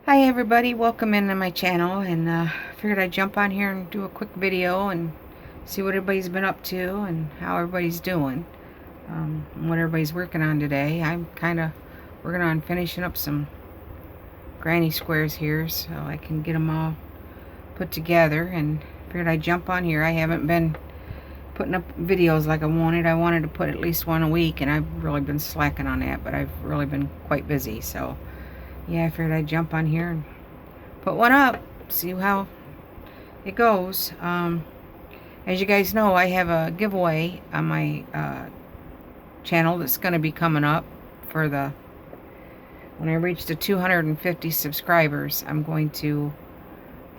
Hi everybody, welcome into my channel, and figured I'd jump on here and do a quick video and see what everybody's been up to and how everybody's doing, and what everybody's working on today. I'm kind of working on finishing up some granny squares here so I can get them all put together, and figured I'd jump on here. I haven't been putting up videos like I wanted. I wanted to put at least one a week, and I've really been slacking on that, but I've really been quite busy, so yeah, I figured I'd jump on here and put one up, see how it goes. As you guys know, I have a giveaway on my channel that's going to be coming up for when I reach the 250 subscribers. I'm going to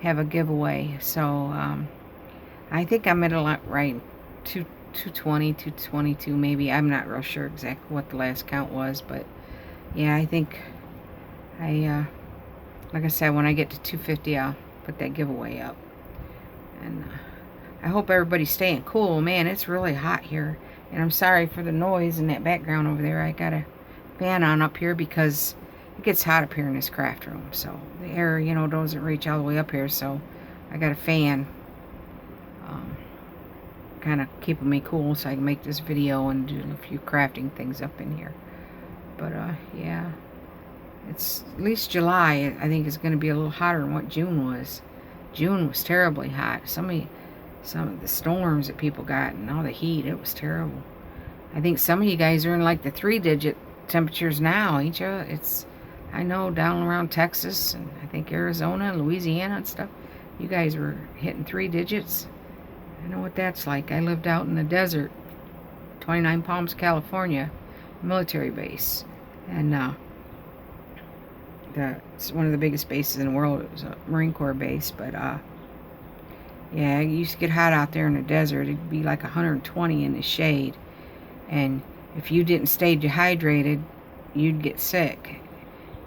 have a giveaway. So I think I'm at a lot right, 220, 222 maybe. I'm not real sure exactly what the last count was, but yeah, I think like I said, when I get to 250, I'll put that giveaway up. And I hope everybody's staying cool. Man, it's really hot here. And I'm sorry for the noise in that background over there. I got a fan on up here because it gets hot up here in this craft room. So the air, doesn't reach all the way up here. So I got a fan kind of keeping me cool so I can make this video and do a few crafting things up in here. But yeah. It's at least July. I think it's going to be a little hotter than what June was. June was terribly hot. Some of the storms that people got and all the heat, it was terrible. I think some of you guys are in like the 3-digit temperatures now, ain't you? I know down around Texas and I think Arizona and Louisiana and stuff, you guys were hitting 3 digits. I know what that's like. I lived out in the desert, 29 Palms, California, military base, and it's one of the biggest bases in the world. It was a Marine Corps base, but yeah, it used to get hot out there in the desert. It'd be like 120 in the shade, and if you didn't stay dehydrated, you'd get sick,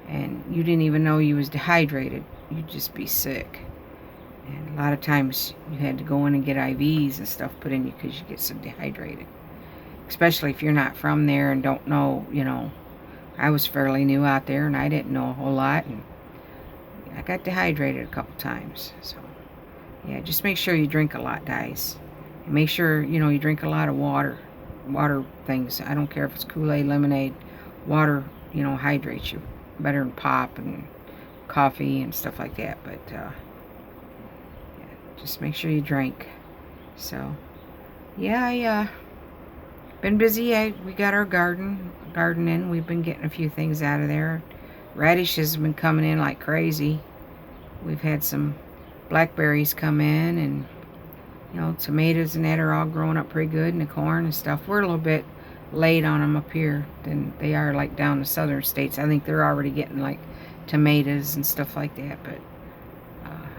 and you didn't even know you was dehydrated. You'd just be sick, and a lot of times you had to go in and get IVs and stuff put in you because you get so dehydrated, especially if you're not from there and don't know, I was fairly new out there and I didn't know a whole lot, and I got dehydrated a couple times. So yeah, just make sure you drink a lot, guys, and make sure you drink a lot of water things. I don't care if it's Kool-Aid, lemonade, water hydrates you better than pop and coffee and stuff like that. But yeah, just make sure you drink. So yeah, I been busy. We got our garden in. We've been getting a few things out of there. Radishes have been coming in like crazy. We've had some blackberries come in, and tomatoes and that are all growing up pretty good, and the corn and stuff. We're a little bit late on them up here than they are like down the southern states. I think they're already getting like tomatoes and stuff like that, but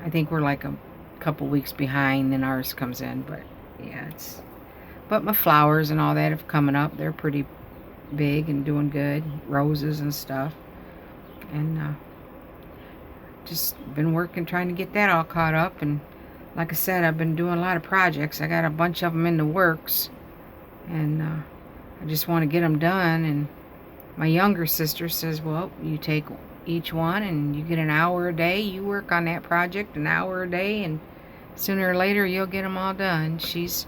I think we're like a couple weeks behind than ours comes in. But yeah, but my flowers and all that have coming up. They're pretty big and doing good. Roses and stuff. And just been working, trying to get that all caught up. And like I said, I've been doing a lot of projects. I got a bunch of them in the works. And I just want to get them done. And my younger sister says, well, you take each one and you get an hour a day. You work on that project an hour a day, and sooner or later you'll get them all done. She's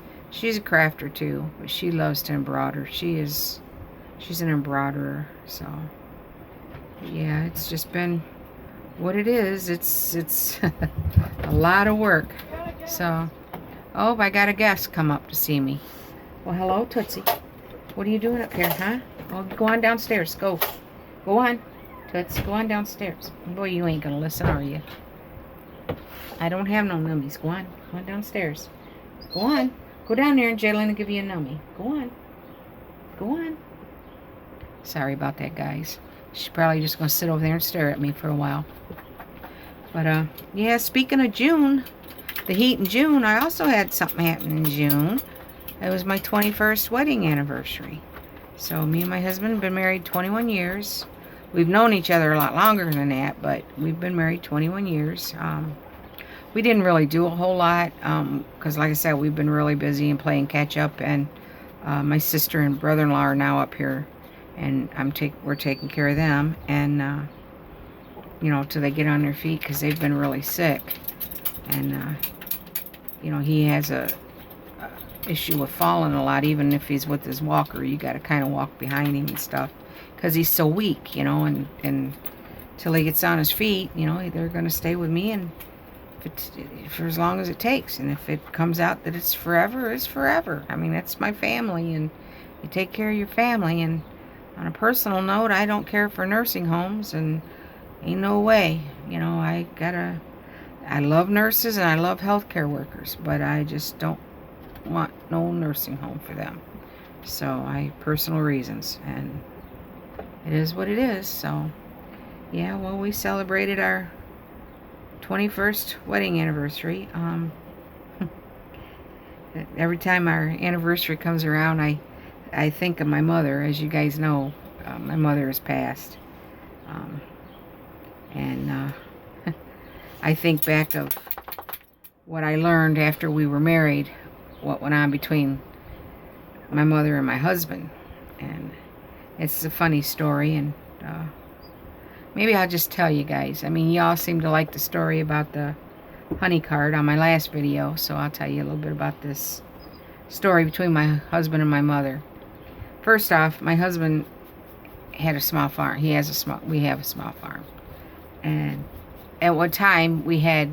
a crafter too, but she loves to embroider. She's an embroiderer. So yeah, it's just been what it is. It's a lot of work. So oh, I got a guest come up to see me. Well, hello, Tootsie. What are you doing up here, huh? Well, go on downstairs. Go on, Toots. Go on downstairs. Boy, you ain't gonna listen, are you? I don't have no nummies. Go on downstairs. Go on. Go down there and Jalen will give you a numbie. Go on. Sorry about that, guys. She's probably just going to sit over there and stare at me for a while. But, yeah, speaking of June, the heat in June, I also had something happen in June. It was my 21st wedding anniversary. So me and my husband have been married 21 years. We've known each other a lot longer than that, but we've been married 21 years. We didn't really do a whole lot because, like I said, we've been really busy and playing catch up. And my sister and brother-in-law are now up here, and we're taking care of them. And you know, till they get on their feet, because they've been really sick. And, you know, he has a issue with falling a lot. Even if he's with his walker, you got to kind of walk behind him and stuff, because he's so weak, you know, and till he gets on his feet, you know, they're going to stay with me, and for as long as it takes. And if it comes out that it's forever, it's forever. I mean, that's my family, and you take care of your family. And on a personal note, I don't care for nursing homes, and ain't no way, you know, I love nurses and I love healthcare workers, but I just don't want no nursing home for them. So personal reasons, and it is what it is. So yeah, well, we celebrated our 21st wedding anniversary. Every time our anniversary comes around, I think of my mother. As you guys know, my mother has passed. And I think back of what I learned after we were married, what went on between my mother and my husband. And it's a funny story, and maybe I'll just tell you guys. I mean, y'all seem to like the story about the honey card on my last video, so I'll tell you a little bit about this story between my husband and my mother. First off, my husband had a small farm. We have a small farm. And at one time, we had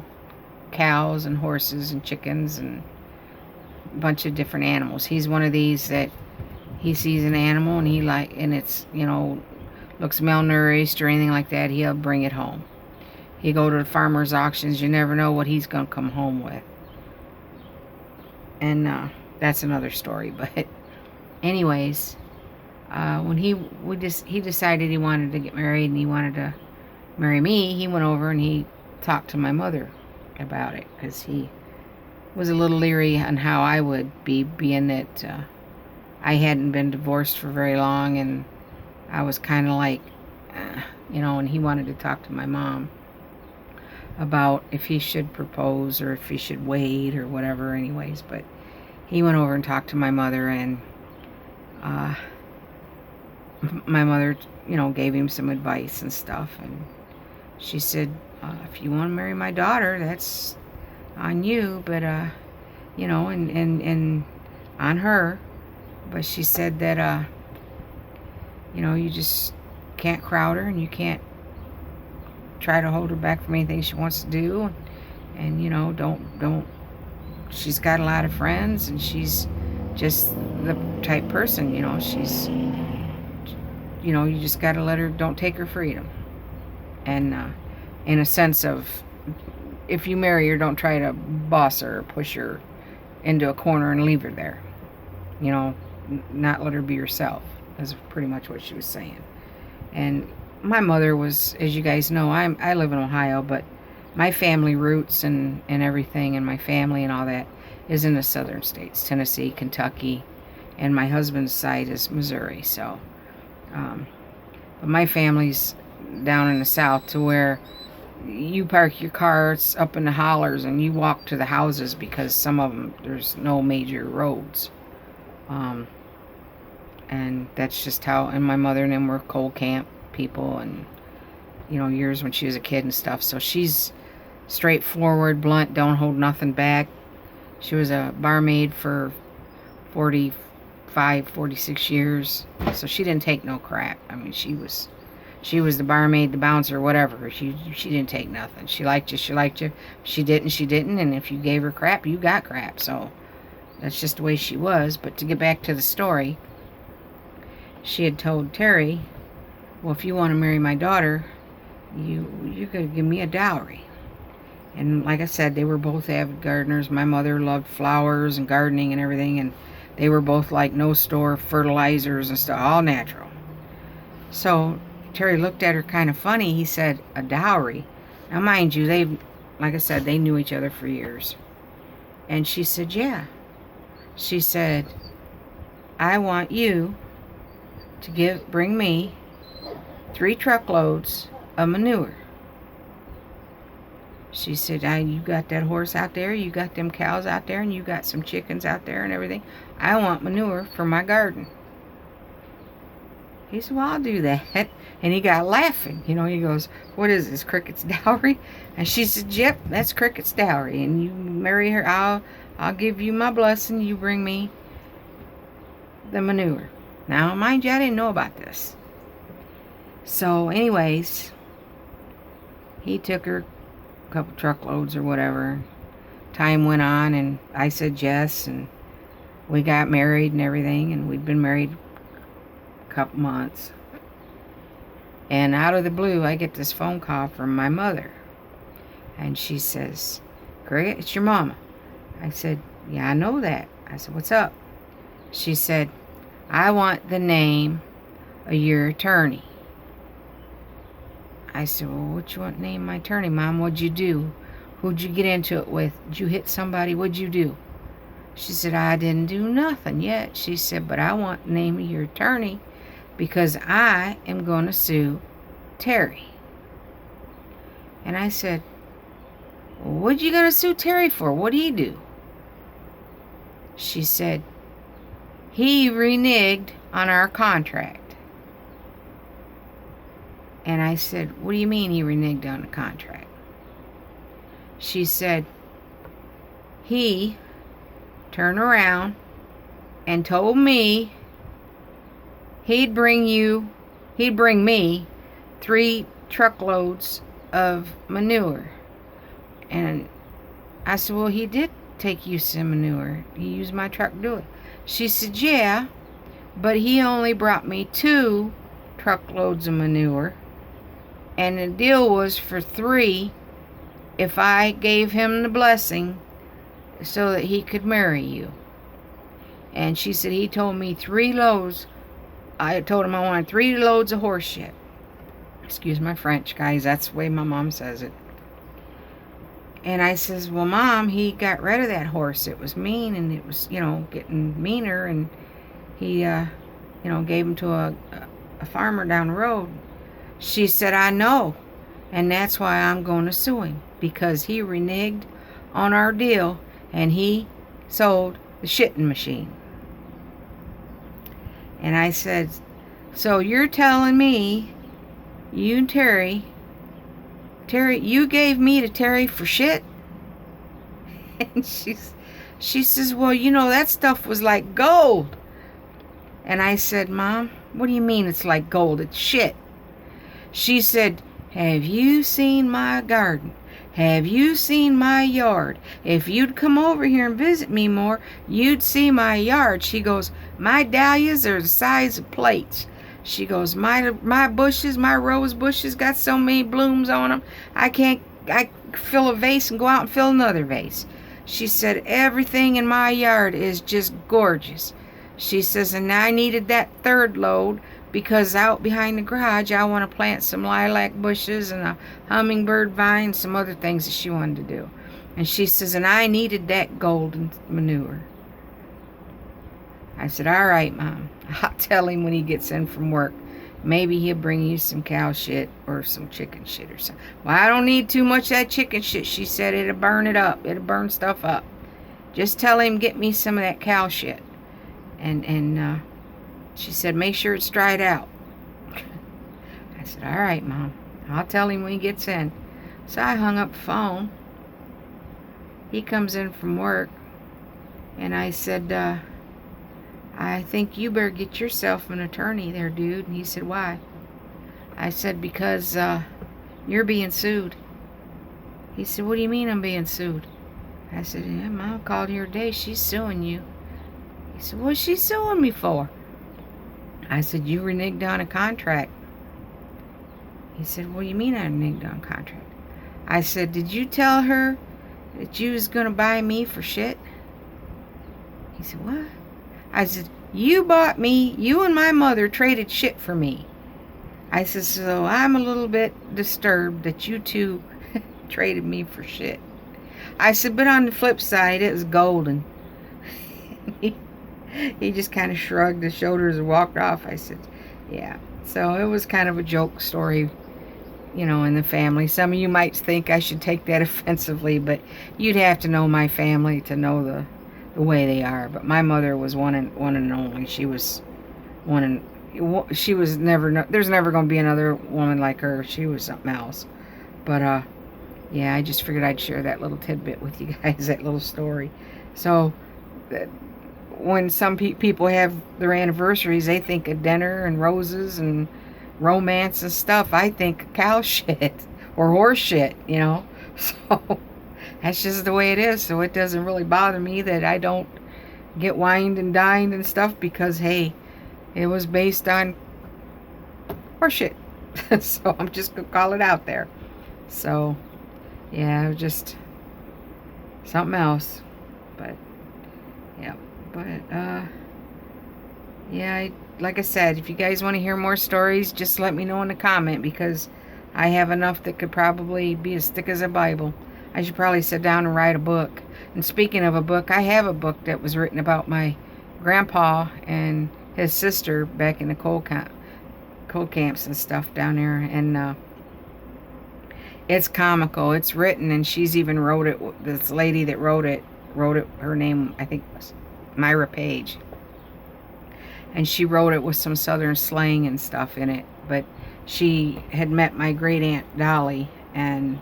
cows and horses and chickens and a bunch of different animals. He's one of these that he sees an animal and it's, you know, looks malnourished or anything like that, he'll bring it home. He go to the farmers' auctions. You never know what he's gonna come home with. And that's another story. But anyways, when he decided he wanted to get married and he wanted to marry me, he went over and he talked to my mother about it, because he was a little leery on how I would be, being that I hadn't been divorced for very long, and I was kind of like, you know, and he wanted to talk to my mom about if he should propose or if he should wait or whatever. Anyways, but he went over and talked to my mother, and my mother, you know, gave him some advice and stuff, and she said, if you want to marry my daughter, that's on you, but you know, and on her. But she said that you know, you just can't crowd her, and you can't try to hold her back from anything she wants to do, and you know, don't she's got a lot of friends, and she's just the type person, you know, she's, you know, you just gotta let her, don't take her freedom. And in a sense of, if you marry her, don't try to boss her or push her into a corner and leave her there. You know, not let her be herself, is pretty much what she was saying. And my mother was, as you guys know, I live in Ohio, but my family roots and everything, and my family and all that is in the southern states, Tennessee, Kentucky, and my husband's side is Missouri. So, but my family's down in the south, to where you park your cars up in the hollers and you walk to the houses, because some of them, there's no major roads. And that's just how, and my mother and them were coal camp people, and, you know, years when she was a kid and stuff. So she's straightforward, blunt, don't hold nothing back. She was a barmaid for 45, 46 years. So she didn't take no crap. I mean, she was the barmaid, the bouncer, whatever. She didn't take nothing. She liked you, she liked you. She didn't. And if you gave her crap, you got crap. So that's just the way she was. But to get back to the story, she had told Terry, well, if you want to marry my daughter, you're going to give me a dowry. And like I said, they were both avid gardeners. My mother loved flowers and gardening and everything, and they were both like no store fertilizers and stuff, all natural. So Terry looked at her kind of funny. He said, a dowry? Now mind you, like I said, they knew each other for years. And she said, yeah. She said, I want you to bring me 3 truckloads of manure. She said, you got that horse out there, you got them cows out there, and you got some chickens out there and everything. I want manure for my garden. He said, well, I'll do that. And he got laughing. You know, he goes, what is this, Cricket's dowry? And she said, yep, that's Cricket's dowry. And you marry her, I'll give you my blessing. You bring me the manure. Now, mind you, I didn't know about this. So, anyways, he took her a couple truckloads or whatever. Time went on, and I said yes, and we got married and everything, and we'd been married a couple months. And out of the blue, I get this phone call from my mother. And she says, Cricket, it's your mama. I said, yeah, I know that. I said, what's up? She said, I want the name of your attorney. I said, well, what you want to name my attorney, Mom? What'd you do? Who'd you get into it with? Did you hit somebody? What'd you do? She said, I didn't do nothing yet. She said, but I want the name of your attorney because I am going to sue Terry. And I said, well, what you going to sue Terry for? What'd he do? She said, he reneged on our contract. And I said, what do you mean he reneged on the contract? She said, he turned around and told me he'd bring me 3 truckloads of manure. And I said, well, he did take you some manure. He used my truck to do it. She said, yeah, but he only brought me 2 truckloads of manure. And the deal was for 3 if I gave him the blessing so that he could marry you. And she said he told me 3 loads. I told him I wanted 3 loads of horse shit. Excuse my French, guys. That's the way my mom says it. And I says, well, Mom, he got rid of that horse. It was mean, and it was, getting meaner. And he, gave him to a farmer down the road. She said, I know. And that's why I'm going to sue him. Because he reneged on our deal. And he sold the shitting machine. And I said, so you're telling me, you and Terry, you gave me to Terry for shit? And she says, well, that stuff was like gold. And I said, Mom, what do you mean it's like gold? It's shit. She said, have you seen my garden? Have you seen my yard? If you'd come over here and visit me more, you'd see my yard. She goes, my dahlias are the size of plates. She goes, my bushes, my rose bushes got so many blooms on them, I fill a vase and go out and fill another vase. She said, everything in my yard is just gorgeous. She says, and I needed that 3rd load because out behind the garage, I want to plant some lilac bushes and a hummingbird vine and some other things that she wanted to do. And she says, and I needed that golden manure. I said, all right, Mom. I'll tell him when he gets in from work. Maybe he'll bring you some cow shit or some chicken shit or something. Well, I don't need too much of that chicken shit. She said it'll burn it up. It'll burn stuff up. Just tell him get me some of that cow shit. And she said, make sure it's dried out. I said, all right, Mom. I'll tell him when he gets in. So I hung up the phone. He comes in from work. And I said, I think you better get yourself an attorney there, dude. And he said, why? I said, because you're being sued. He said, what do you mean I'm being sued? I said, yeah, Mom called here today. She's suing you. He said, what's she suing me for? I said, you reneged on a contract. He said, what do you mean I reneged on a contract? I said, did you tell her that you was going to buy me for shit? He said, what? I said, you bought me, you and my mother traded shit for me. I said, so I'm a little bit disturbed that you two traded me for shit. I said, but on the flip side, it was golden. He just kind of shrugged his shoulders and walked off. I said, yeah. So it was kind of a joke story, in the family. Some of you might think I should take that offensively, but you'd have to know my family to know the way they are. But my mother was one and only. She was one and she was never, there's never going to be another woman like her. She was something else. But, yeah, I just figured I'd share that little tidbit with you guys, that little story. So, when some people have their anniversaries, they think of dinner and roses and romance and stuff. I think cow shit or horse shit, you know. So, that's just the way it is. So, it doesn't really bother me that I don't get wined and dined and stuff because, hey, it was based on horseshit. So I'm just gonna call it out there. So yeah, just something else. But yeah, but yeah, like I said, if you guys want to hear more stories, just let me know in the comment, because I have enough that could probably be as thick as a Bible. I should probably sit down and write a book. And speaking of a book, I have a book that was written about my grandpa and his sister back in the coal camps and stuff down there. And it's comical. It's written, and she's even wrote it. This lady that wrote it, her name, I think, was Myra Page. And she wrote it with some southern slang and stuff in it. But she had met my great aunt Dolly, and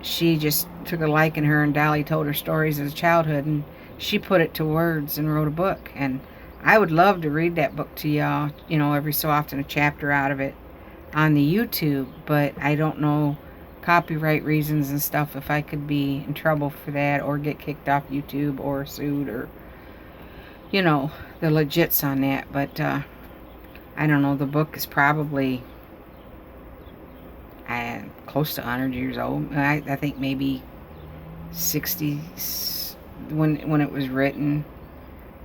she just took a liking to her, and Dolly told her stories as a childhood, and she put it to words and wrote a book. And I would love to read that book to y'all, you know, every so often, a chapter out of it on the YouTube, but I don't know, copyright reasons and stuff, if I could be in trouble for that or get kicked off YouTube or sued, or, you know, the legits on that. But I don't know, the book is probably close to 100 years old. I think maybe 60 when it was written,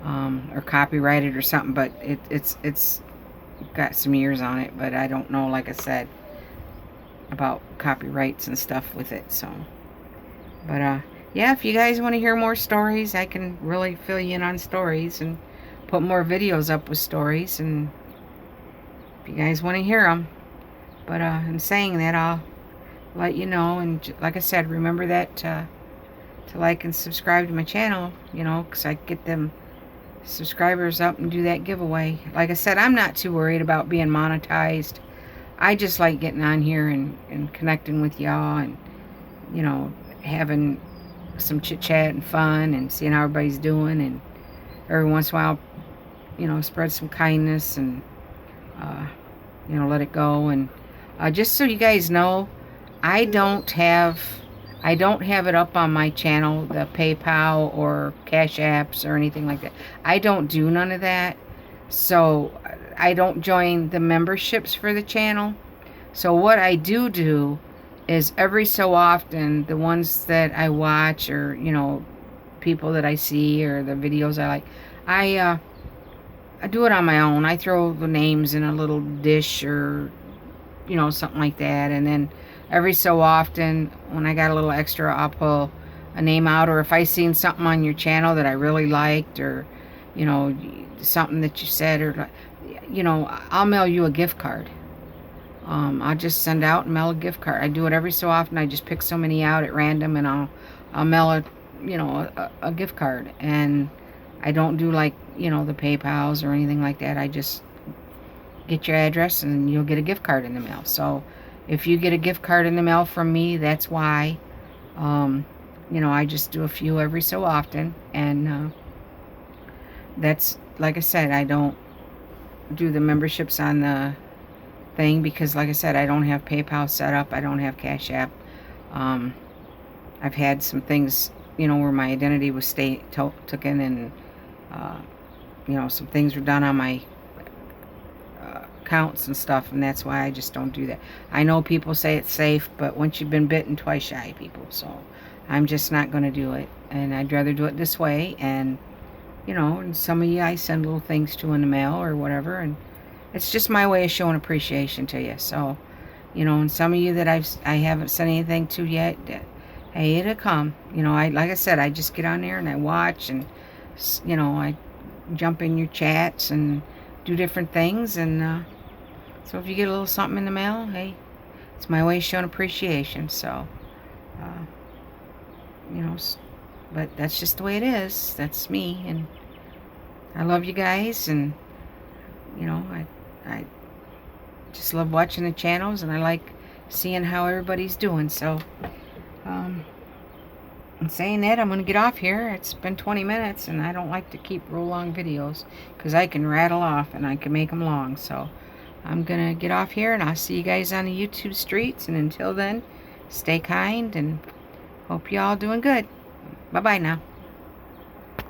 or copyrighted or something. But it's got some years on it. But I don't know, like I said, about copyrights and stuff with it. So, but yeah, if you guys want to hear more stories, I can really fill you in on stories and put more videos up with stories, and if you guys want to hear them. But in saying that, I'll let you know. And like I said, remember that to like and subscribe to my channel, you know, because I get them subscribers up and do that giveaway. Like I said, I'm not too worried about being monetized. I just like getting on here and connecting with y'all, and, you know, having some chit chat and fun, and seeing how everybody's doing, and every once in a while, you know, spread some kindness, and you know, let it go. And just so you guys know, I don't have it up on my channel, the PayPal or Cash Apps or anything like that. I don't do none of that. So I don't join the memberships for the channel. So what I do is every so often, the ones that I watch, or, you know, people that I see, or the videos I like, I do it on my own. I throw the names in a little dish, or, you know, something like that. And then every so often, when I got a little extra, I'll pull a name out. Or if I seen something on your channel that I really liked, or, you know, something that you said, or, you know, I'll mail you a gift card. I'll just send out and mail a gift card. I do it every so often. I just pick so many out at random, and I'll mail a, you know, a gift card. And I don't do, like, you know, the PayPals or anything like that. I just get your address and you'll get a gift card in the mail. So if you get a gift card in the mail from me, that's why. You know, I just do a few every so often. And that's, like I said, I don't do the memberships on the thing, because, like I said, I don't have PayPal set up. I don't have Cash App. I've had some things, you know, where my identity was taken, and you know, some things were done on my accounts and stuff, and that's why I just don't do that. I know people say it's safe, but once you've been bitten, twice shy, people. So I'm just not going to do it, and I'd rather do it this way. And, you know, and some of you I send little things to in the mail or whatever, and it's just my way of showing appreciation to you. So, you know, and some of you that I haven't sent anything to yet, hey, it'll come. You know, like I said, I just get on there and I watch, and, you know, I jump in your chats and do different things. And so if you get a little something in the mail, hey, it's my way of showing appreciation. So, you know, but that's just the way it is. That's me, and I love you guys, and, you know, I just love watching the channels, and I like seeing how everybody's doing. So, in saying that, I'm going to get off here. It's been 20 minutes, and I don't like to keep real long videos because I can rattle off and I can make them long. So, I'm going to get off here, and I'll see you guys on the YouTube streets. And until then, stay kind, and hope you all doing good. Bye-bye now.